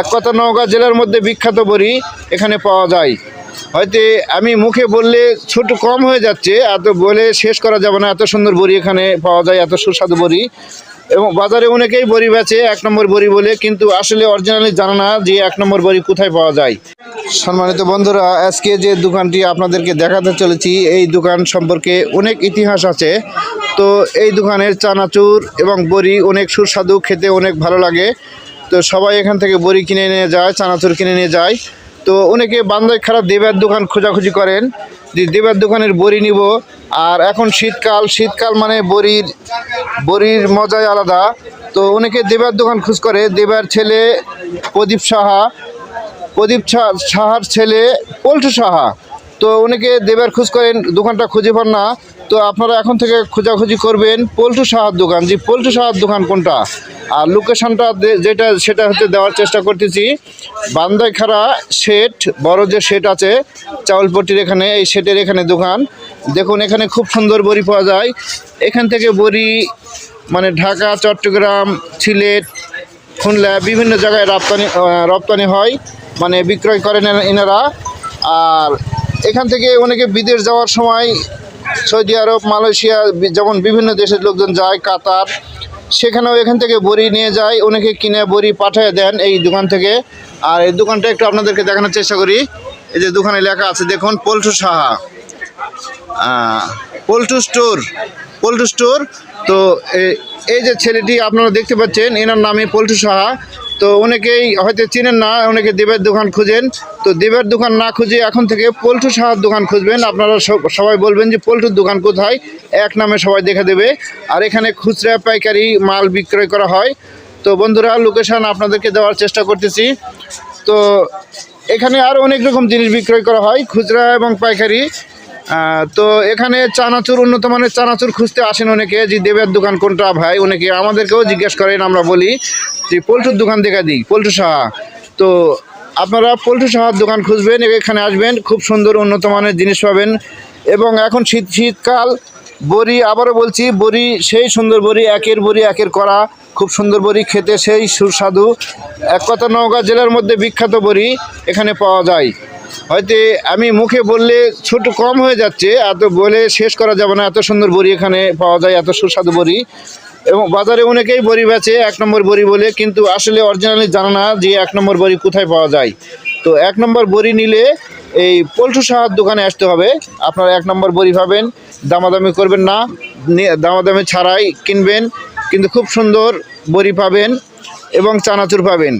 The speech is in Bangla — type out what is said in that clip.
এক কথা নওগাঁ জেলার মধ্যে বিখ্যাত বড়ি এখানে পাওয়া যায়। হয়তো আমি মুখে বললে ছোট কম হয়ে যাচ্ছে, এত বলে শেষ করা যাবে না। এত সুন্দর বড়ি এখানে পাওয়া যায়, এত সুস্বাদু বড়ি। এবং বাজারে অনেকেই বড়ি বেচে 1 নম্বর বড়ি বলে, কিন্তু আসলে অরিজিনালি জানা না যে 1 নম্বর বড়ি কোথায় পাওয়া যায়। সম্মানিত বন্ধুরা, আজকে যে দোকানটি আপনাদেরকে দেখাতে চলেছি, এই দোকান সম্পর্কে অনেক ইতিহাস আছে। তো এই দোকানের চানাচুর এবং বড়ি অনেক সুস্বাদু, খেতে অনেক ভালো লাগে। তো সবাই এখান থেকে বড়ি কিনে নিয়ে যায়, চানাচুর কিনে নিয়ে যায়। তো অনেকে বান্দাইখারা দেবের দোকান খোঁজাখুঁজি করেন যে দেবের দোকানের বড়ি নিব। আর এখন শীতকাল মানে বড়ির মজাই আলাদা। তো অনেকে দেবের দোকান খোঁজ করে। দেবের ছেলে প্রদীপ সাহার ছেলে পল্টু সাহা। তো অনেকে দেবের খোঁজ করেন, দোকানটা খুঁজে পান না। তো আপনারা এখন থেকে খোঁজাখুঁজি করবেন পল্টু সাহার দোকান, যে পল্টু সাহার দোকান কোনটা। আর লোকেশনটা সেটা হচ্ছে দেওয়ার চেষ্টা করতেছি। বান্দাইখারা শেড, বড় যে শেড আছে চাউলপট্টির এখানে, এই শেডের এখানে দোকান। দেখুন এখানে খুব সুন্দর বড়ি পাওয়া যায়। এখান থেকে বড়ি মানে ঢাকা, চট্টগ্রাম, সিলেট, খুলনা বিভিন্ন জায়গায় রপ্তানি হয়, মানে বিক্রয় করেন এনারা। আর এখান থেকে অনেকে বিদেশ যাওয়ার সময় সৌদি আরব, মালয়েশিয়া, যেমন বিভিন্ন দেশের লোকজন যায়, কাতার, সেখানেও এখান থেকে বড়ি নিয়ে যায়। অনেকে কিনে বড়ি পাঠিয়ে দেন এই দোকান থেকে। আর এই দোকানটা একটু আপনাদেরকে দেখানোর চেষ্টা করি। এই যে দোকানে লেখা আছে দেখুন, পল্টু সাহা পল্টু স্টোর। তো এই যে ছেলেটি আপনারা দেখতে পাচ্ছেন, এনার নামে পল্টু সাহা। তো অনেকেই হয়তো চিনেন না, অনেকে দেবের দোকান খুঁজেন। তো দেবের দোকান না খুঁজে এখন থেকে পল্টু সাহার দোকান খুঁজবেন। আপনারা সবাই বলবেন যে পল্টুর দোকান কোথায়, এক নামে সবাই দেখে দেবে। আর এখানে খুচরা পাইকারি মাল বিক্রয় করা হয়। তো বন্ধুরা, লোকেশান আপনাদেরকে দেওয়ার চেষ্টা করতেছি। তো এখানে আরও অনেক রকম জিনিস বিক্রয় করা হয়, খুচরা এবং পাইকারি। তো এখানে চানাচুর, উন্নত মানের চানাচুর খুঁজতে আসেন অনেকে, যে দেবের দোকান কোনটা ভাই। অনেকে আমাদেরকেও জিজ্ঞেস করেন, আমরা বলি যে পল্টুর দোকান দেখা দিই, পল্টু সাহা। তো আপনারা পল্টু সাহার দোকান খুঁজবেন, এখানে আসবেন, খুব সুন্দর উন্নত মানের জিনিস পাবেন। এবং এখন শীতকাল, বড়ি আবারও বলছি, বড়ি সেই সুন্দর বড়ি, একের করা, খুব সুন্দর বড়ি, খেতে সেই সুস্বাদু। এক কথা নওগাঁ জেলার মধ্যে বিখ্যাত বড়ি এখানে পাওয়া যায়। হয়তো আমি মুখে বললে ছোট কম হয়ে যাচ্ছে, এত বলে শেষ করা যাবে না। এত সুন্দর বড়ি এখানে পাওয়া যায়, এত সুস্বাদু বড়ি। এবং বাজারে অনেকেই বড়ি বেচে 1 নম্বর বড়ি বলে, কিন্তু আসলে অরিজিনালি জানা না যে 1 নম্বর বড়ি কোথায় পাওয়া যায়। তো 1 নম্বর বড়ি নিলে এই পল্টু সাহার দোকানে আসতে হবে। আপনারা 1 নম্বর বড়ি পাবেন, দামাদামি করবেন না, দামাদামি ছাড়াই কিনবেন, কিন্তু খুব সুন্দর বড়ি পাবেন এবং চানাচুর পাবেন।